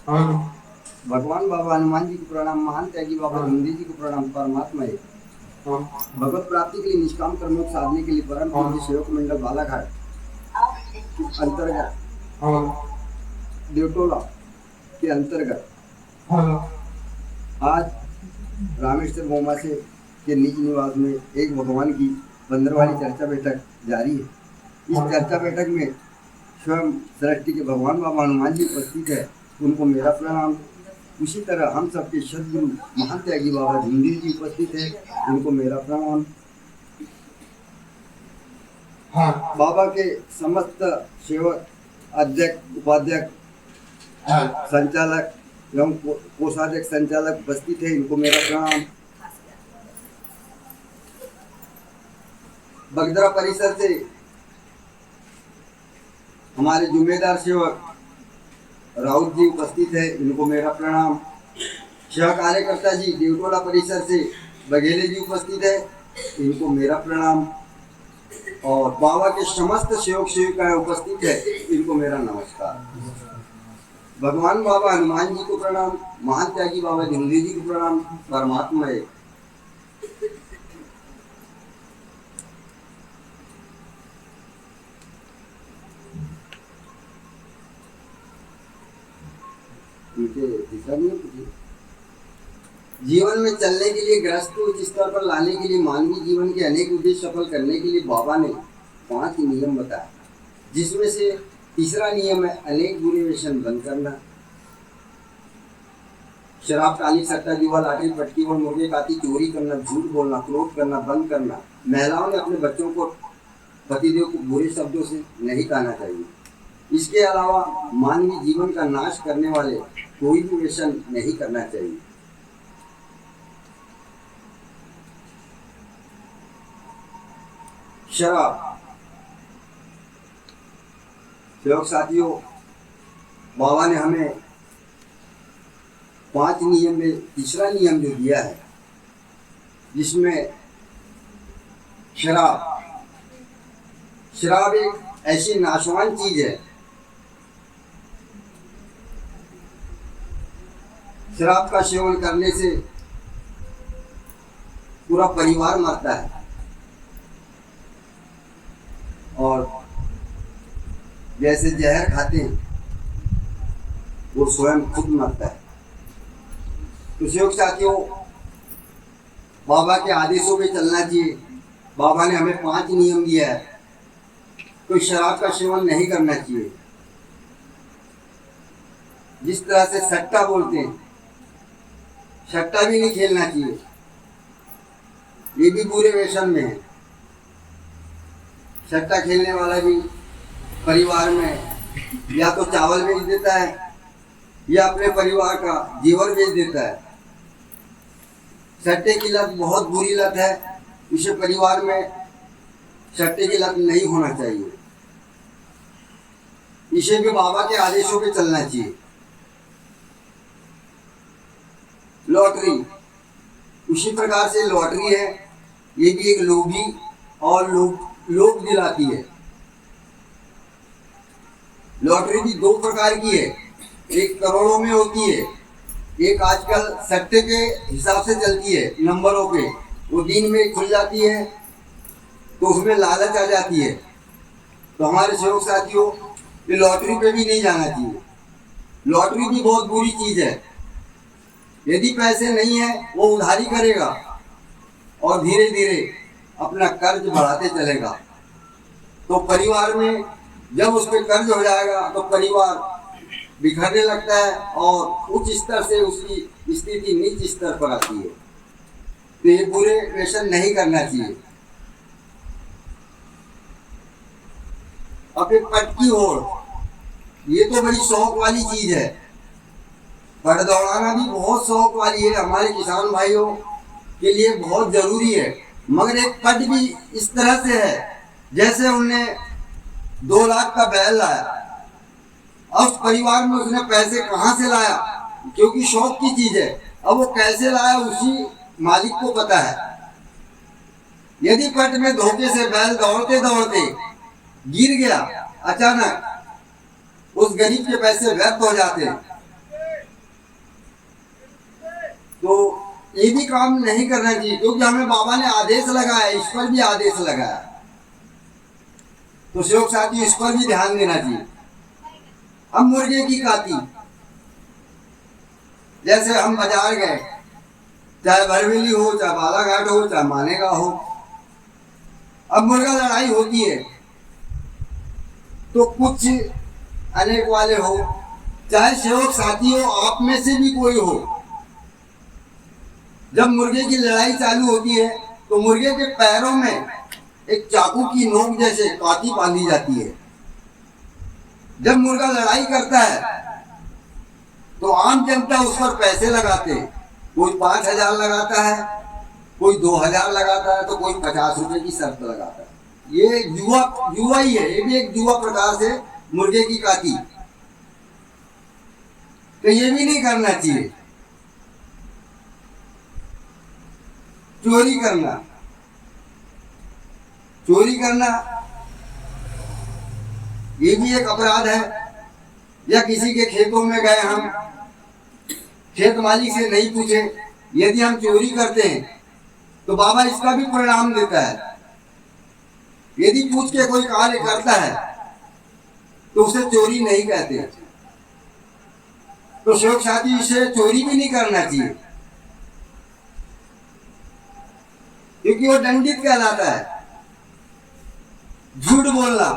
हाँ। भगवान बाबा हनुमान जी को प्रणाम, महान त्यागी बाबा हिंदी जी को प्रणाम। परमात्मा है हाँ। भगवत प्राप्ति के लिए निष्काम कर्मों को साधने के लिए परम पूज्य सेवक मंडल बालाघाट अंतर्गत हाँ। देवटोला के अंतर्गत हाँ। आज रामेश्वर मोमा से के निज निवास में एक भगवान की 15वाली चर्चा बैठक जारी है। इस चर्चा बैठक में स्वयं सृष्टि के भगवान बाबा हनुमान जी उपस्थित है, उनको मेरा प्रणाम। उसी तरह हम सबके सदगुरु महान त्यागी बाबा झुंझुनू जी उपस्थित है, उनको मेरा प्रणाम। हाँ। बाबा के समस्त सेवक, अध्यक्ष, उपाध्यक्ष, संचालक एवं कोषाध्यक्ष संचालक उपस्थित है, इनको मेरा प्रणाम। बगदरा परिसर से हमारे जिम्मेदार सेवक राउत जी उपस्थित है, इनको मेरा प्रणाम। सेवा कार्यकर्ता जी देवटोला परिसर से बघेले जी उपस्थित है, इनको मेरा प्रणाम। और बाबा के समस्त सेवक सेविकाएं उपस्थित है, इनको मेरा नमस्कार। भगवान बाबा हनुमान जी को प्रणाम, महान त्यागी बाबा हिंदी जी को प्रणाम। परमात्मा है दिशा नहीं है। जीवन में चलने के लिए, ग्रस्त को उच्च स्तर पर लाने के लिए, मानवीय जीवन के अनेक उद्देश्य सफल करने के लिए बाबा ने 5 नियम बताए, जिसमें से तीसरा नियम है अनेक बुरे व्यसन बंद करना। शराब, काली, सट्टा, जुआ, लाटरी, पटकी और मुर्गे काती, चोरी करना, झूठ बोलना, क्रोध करना बंद करना। महिलाओं ने अपने बच्चों को, पतिदेव को बुरे शब्दों से नहीं कहना चाहिए। इसके अलावा मानवीय जीवन का नाश करने वाले कोई भी व्यसन नहीं करना चाहिए। शराब, सेवक साथियों, बाबा ने हमें 5 नियम में तीसरा नियम जो दिया है, जिसमें शराब एक ऐसी नाशवान चीज है। शराब का सेवन करने से पूरा परिवार मरता है और जैसे जहर खाते हैं वो स्वयं खुद मरता है। तो सेवक साथियों, बाबा के आदेशों पे चलना चाहिए। बाबा ने हमें 5 नियम दिया है। कोई शराब का सेवन नहीं करना चाहिए। जिस तरह से सट्टा बोलते हैं, सट्टा भी नहीं खेलना चाहिए, ये भी बुरे व्यसन में है। सट्टा खेलने वाला भी परिवार में या तो चावल बेच देता है या अपने परिवार का जीवन बेच देता है। सट्टे की लत बहुत बुरी लत है, इसे परिवार में सट्टे की लत नहीं होना चाहिए। इसे भी बाबा के आदेशों पे चलना चाहिए। लॉटरी, उसी प्रकार से लॉटरी है, ये भी एक लोभी और लोभ दिलाती है। लॉटरी भी 2 प्रकार की है, एक करोड़ों में होती है, एक आजकल सट्टे के हिसाब से चलती है, नंबरों पे। वो दिन में खुल जाती है तो उसमें लालच आ जाती है। तो हमारे सेवक साथियों, ये लॉटरी पे भी नहीं जाना चाहिए। लॉटरी भी बहुत बुरी चीज है। यदि पैसे नहीं है वो उधारी करेगा और धीरे धीरे अपना कर्ज बढ़ाते चलेगा। तो परिवार में जब उस पर कर्ज हो जाएगा तो परिवार बिखरने लगता है और उच्च स्तर से उसकी स्थिति नीच स्तर पर आती है। तो ये बुरे व्यसन नहीं करना चाहिए। अब एक पटकी होड़, ये तो बड़ी शौक वाली चीज है। पर दौड़ाना भी बहुत शौक वाली है, हमारे किसान भाइयों के लिए बहुत जरूरी है। मगर एक पट भी इस तरह से है जैसे उनने 2 लाख का बैल लाया। अब उस परिवार में उसने पैसे कहाँ से लाया, क्योंकि शौक की चीज है। अब वो कैसे लाया उसी मालिक को पता है। यदि पट में धोखे से बैल दौड़ते दौड़ते गिर गया अचानक, उस गरीब के पैसे व्यर्थ हो जाते। तो ये भी काम नहीं करना चाहिए, क्योंकि हमें बाबा ने आदेश लगाया, इस पर भी आदेश लगाया। तो सेवक साथी इस पर भी ध्यान देना चाहिए। अब मुर्गे की काती, जैसे हम बाजार गए, चाहे भरवेली हो, चाहे बालाघाट हो, चाहे मानेगा हो, अब मुर्गा लड़ाई होती है तो कुछ अनेक वाले हो, चाहे सेवक साथी हो, आप में से भी कोई हो, जब मुर्गे की लड़ाई चालू होती है तो मुर्गे के पैरों में एक चाकू की नोक जैसे काटी बांधी जाती है। जब मुर्गा लड़ाई करता है तो आम जनता उस पर पैसे लगाते, कोई 5,000 लगाता है, कोई 2,000 लगाता है, तो कोई 50 रुपए की शर्त लगाता है। ये जुआ ही है, ये भी एक जुआ प्रकार से मुर्गे की काती। तो ये भी नहीं करना चाहिए। चोरी करना ये भी एक अपराध है। या किसी के खेतों में गए, हम खेत मालिक से नहीं पूछे, यदि हम चोरी करते हैं तो बाबा इसका भी परिणाम देता है। यदि पूछ के कोई कार्य करता है तो उसे चोरी नहीं कहते। तो सेवक साथी इसे चोरी भी नहीं करना चाहिए, क्योंकि वो दंडित कहलाता है। झूठ बोलना,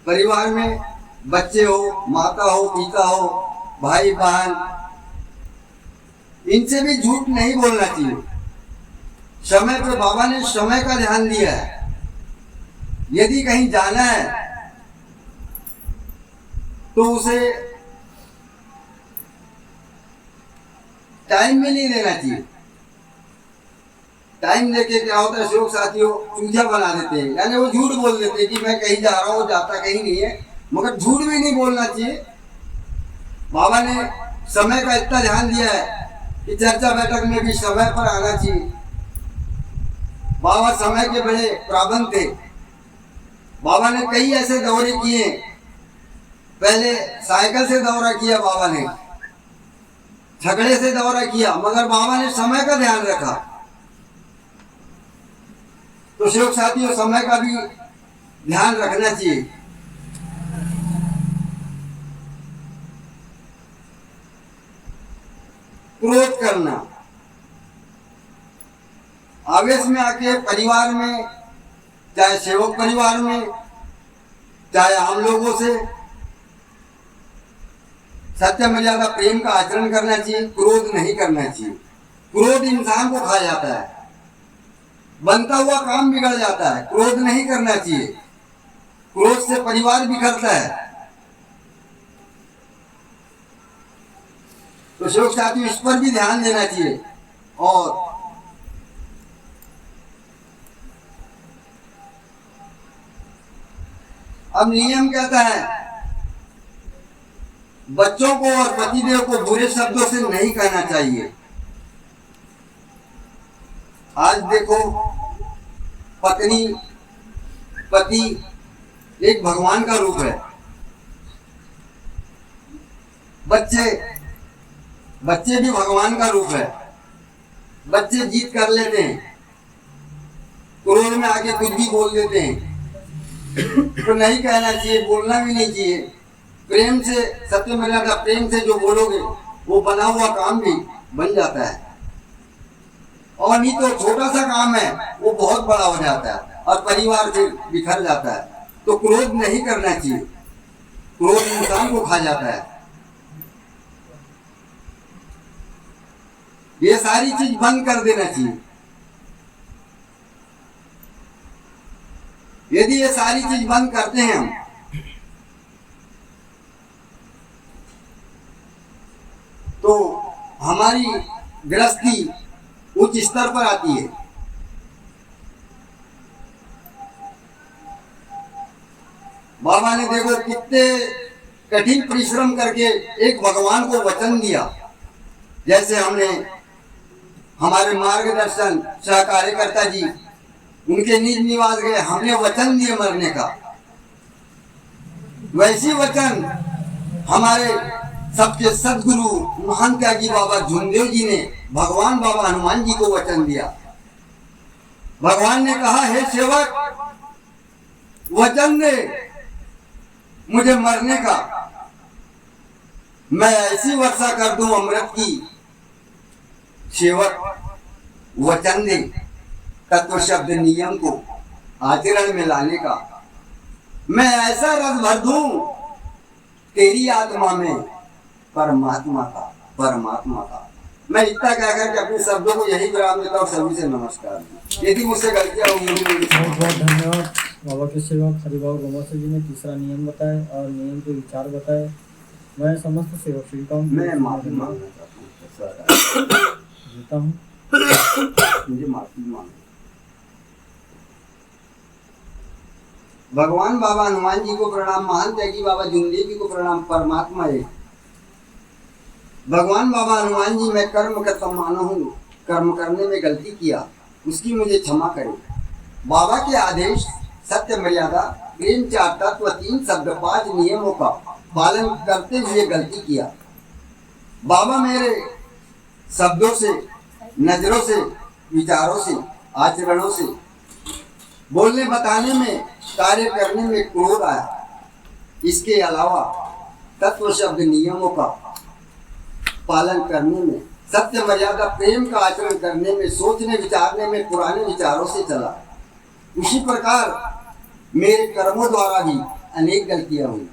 परिवार में बच्चे हो, माता हो, पिता हो, भाई बहन, इनसे भी झूठ नहीं बोलना चाहिए। समय पे बाबा ने समय का ध्यान दिया है। यदि कहीं जाना है तो उसे टाइम भी नहीं देना चाहिए। टाइम देके क्या होता है, सेवक साथियों चूजा बना देते हैं, यानी वो झूठ बोल देते हैं कि मैं कहीं जा रहा हूँ, जाता कहीं नहीं है। मगर झूठ भी नहीं बोलना चाहिए। बाबा ने समय का इतना ध्यान दिया है कि चर्चा बैठक में भी समय पर आना चाहिए। बाबा समय के बड़े पाबंद थे। बाबा ने कई ऐसे दौरे किए। पहले साइकिल से दौरा किया बाबा ने, छकड़े से दौरा किया, मगर बाबा ने समय का ध्यान रखा। तो सेवक साथियों समय का भी ध्यान रखना चाहिए। क्रोध करना, आवेश में आके परिवार में, चाहे सेवक परिवार में, चाहे आम लोगों से सत्य मर्यादा प्रेम का आचरण करना चाहिए। क्रोध नहीं करना चाहिए। क्रोध इंसान को खा जाता है, बनता हुआ काम बिगड़ जाता है। क्रोध नहीं करना चाहिए। क्रोध से परिवार बिखरता है। तो सेवक साथियों इस पर भी ध्यान देना चाहिए। और अब नियम कहता है बच्चों को और पतिदेव को बुरे शब्दों से नहीं कहना चाहिए। आज देखो, पत्नी पति एक भगवान का रूप है। बच्चे भी भगवान का रूप है। बच्चे जीत कर लेते हैं, क्रोध में आके कुछ भी बोल देते हैं। तो नहीं कहना चाहिए, बोलना भी नहीं चाहिए। प्रेम से, सत्य मर्यादा प्रेम से जो बोलोगे वो बना हुआ काम भी बन जाता है। और नहीं तो छोटा सा काम है वो बहुत बड़ा हो जाता है और परिवार फिर बिखर जाता है। तो क्रोध नहीं करना चाहिए। क्रोध इंसान को खा जाता है। ये सारी चीज बंद कर देना चाहिए। यदि ये सारी चीज बंद करते हैं हम, तो हमारी गृहस्थी उच्च स्तर पर आती है। बाबा ने देखो कितने कठिन परिश्रम करके एक भगवान को वचन दिया। जैसे हमने हमारे मार्गदर्शन सह कार्यकर्ता जी उनके निज निवास गए, हमने वचन दिए मरने का। वैसी वचन हमारे सबके सदगुरु महान त्यागी बाबा झुंदेव जी ने भगवान बाबा हनुमान जी को वचन दिया। भगवान ने कहा, हे सेवक, वचन दे मुझे मरने का, मैं ऐसी वर्षा कर दूं अमृत की। सेवक, वचन दे तत्व शब्द नियम को आचरण में लाने का, मैं ऐसा रस भर दूं तेरी आत्मा में परमात्मा का। मैं इतना कहकर के अपने शब्दों को यही विराम देता हूँ। सभी से नमस्कार। यदि मुझसे गलतियाँ होंगी बहुत बहुत धन्यवाद। बाबा के सेवक हरिभाव गोमासा जी ने तीसरा नियम बताया और नियम के विचार बताए। मैं समस्त सेवक श्रीकांत मैं माफी मांगना देता हूँ। मुझे माफी मांग। भगवान बाबा हनुमान जी को प्रणाम, महान त्यागी बाबा झुंदेव जी को प्रणाम। परमात्मा एक। भगवान बाबा हनुमान जी, मैं कर्म करता मानो हूँ, कर्म करने में गलती किया, उसकी मुझे क्षमा करें। बाबा के आदेश, सत्य, मर्यादा, प्रेम, 4 तत्व, 3 शब्द, 5 नियमों का पालन करते हुए गलती किया। बाबा मेरे शब्दों से, नजरों से, विचारों से, आचरणों से, बोलने बताने में, कार्य करने में क्रोध आया। इसके अलावा तत्व शब्द नियमों का पालन करने में, सत्य, मर्यादा, प्रेम का आचरण करने में, सोचने विचारने में पुराने विचारों से चला। उसी प्रकार मेरे कर्मों द्वारा भी अनेक गलतियां हुई।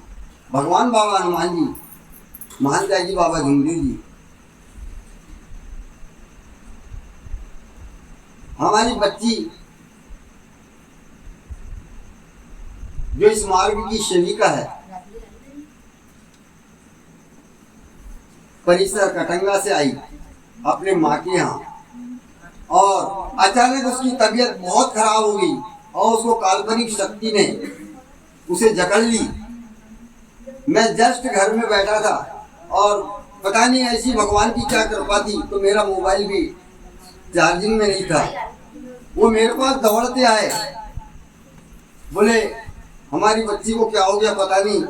भगवान बाबा हनुमान जी, महान त्यागी बाबा झुंदेव जी, हमारी बच्ची जो इस मार्ग की सेविका है, परिसर कटंगा से आई अपने माँ के यहाँ, और अचानक उसकी तबीयत बहुत खराब हो गई और उसको काल्पनिक शक्ति ने उसे जकड़ ली। मैं जस्ट घर में बैठा था और पता नहीं ऐसी भगवान की क्या कृपा थी, तो मेरा मोबाइल भी चार्जिंग में नहीं था। वो मेरे पास दौड़ते आए, बोले हमारी बच्ची को क्या हो गया पता नहीं,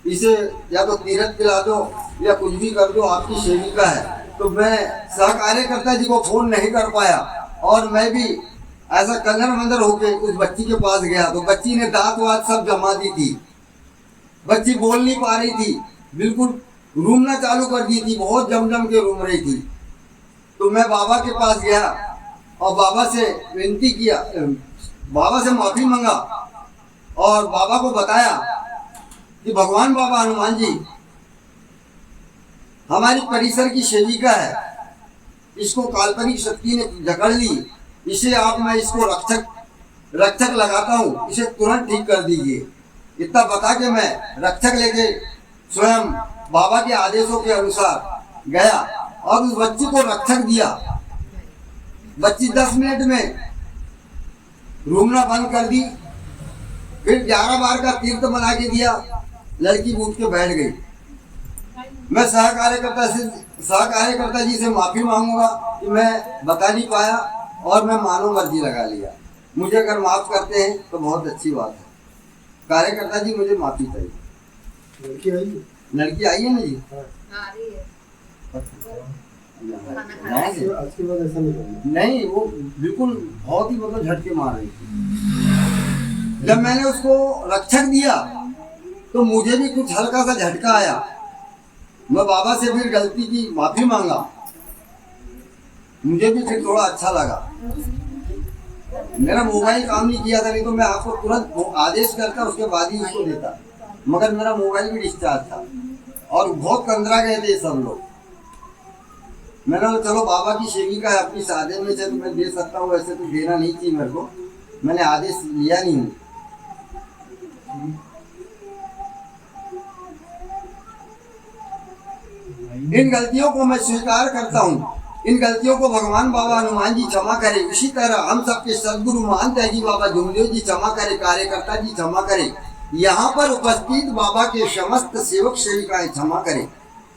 इसे या तो तीरथ पिला दो या कुछ भी कर दो, आपकी सेविका है। तो मैं सहकार्यकर्ता जी को फोन नहीं कर पाया और मैं भी ऐसा कलर मंदर होके उस बच्ची के पास गया। तो बच्ची ने दांत वात सब जमा दी थी, बच्ची बोल नहीं पा रही थी, बिल्कुल रूमना चालू कर दी थी, बहुत जम के रूम रही थी। तो मैं बाबा के पास गया और बाबा से विनती किया, बाबा से माफी मांगा और बाबा को बताया कि भगवान बाबा हनुमान जी हमारी परिसर की सेविका है, इसको काल्पनिक शक्ति ने जकड़ ली, इसे आप, मैं इसको रक्षक लगाता हूँ, इसे तुरंत ठीक कर दीजिए। इतना बता के मैं रक्षक लेके स्वयं बाबा के आदेशों के अनुसार गया और उस बच्ची को रक्षक दिया। बच्ची 10 मिनट में रूमना बंद कर दी, फिर 11 बार का तीर्थ बना के दिया, लड़की उठ के बैठ गई। मैं सहकार्यकर्ता जी से माफी मांगूंगा कि मैं बता नहीं पाया और मैं मानो मर्जी लगा लिया। मुझे अगर माफ करते हैं तो बहुत अच्छी बात है। कार्यकर्ता जी मुझे माफी चाहिए। लड़की आई है ना जी? नहीं, वो बिल्कुल बहुत ही मतलब झटके मार रही थी। जब मैंने उसको रक्षक दिया तो मुझे भी कुछ हल्का सा झटका आया। मैं बाबा से फिर गलती की माफी मांगा, मुझे भी फिर थोड़ा अच्छा लगा। मेरा मोबाइल काम नहीं किया था, नहीं तो मैं आपको तुरंत आदेश करता उसके बाद ही उसको देता, मगर मेरा मोबाइल भी डिस्चार्ज था और बहुत कंदरा गए थे सब लोग। मैंने कहा चलो बाबा की सेविका है, अपनी साधन में से तो मैं दे सकता हूँ, ऐसे तो देना नहीं चाहिए मेरे को, मैंने आदेश लिया नहीं हूँ। इन गलतियों को मैं स्वीकार करता हूँ, इन गलतियों को भगवान बाबा हनुमान जी क्षमा करे। इसी तरह हम सबके सदगुरु महान त्यागी बाबा झुंदेव जी क्षमा करे, कार्यकर्ता जी क्षमा करे, यहाँ पर उपस्थित बाबा के समस्त सेवक सेविकाएं क्षमा करे।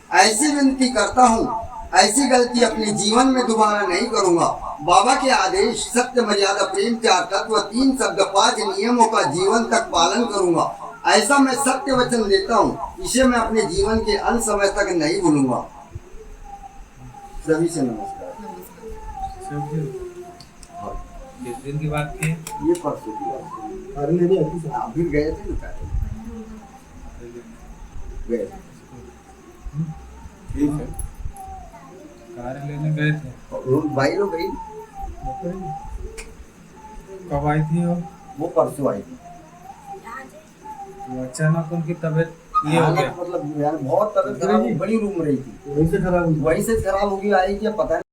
ऐसी विनती करता हूँ, ऐसी गलती अपने जीवन में दोबारा नहीं करूँगा। बाबा के आदेश, सत्य, मर्यादा, प्रेम, 4 तत्व, 3 शब्द, 5 नियमों का जीवन तक पालन करूँगा। ऐसा मैं सत्य वचन देता हूँ, इसे मैं अपने जीवन के अंत समय तक नहीं भूलूंगा। सभी से नमस्कार। किस दिन की बात की? ये परसों की बात अरे मेरी अभी से आप भी गए थे ना, गए थे। ठीक है, कार लेने गए थे। और भाई लोग गई, कब आई थी वो परसों आई थी। वो अचानक उनकी तबीयत ये हो गया? मतलब यार बहुत तबीयत खराब, बड़ी रूम रही थी, वहीं से खराब हुई। वहीं से खराब होगी, आई क्या पता नहीं।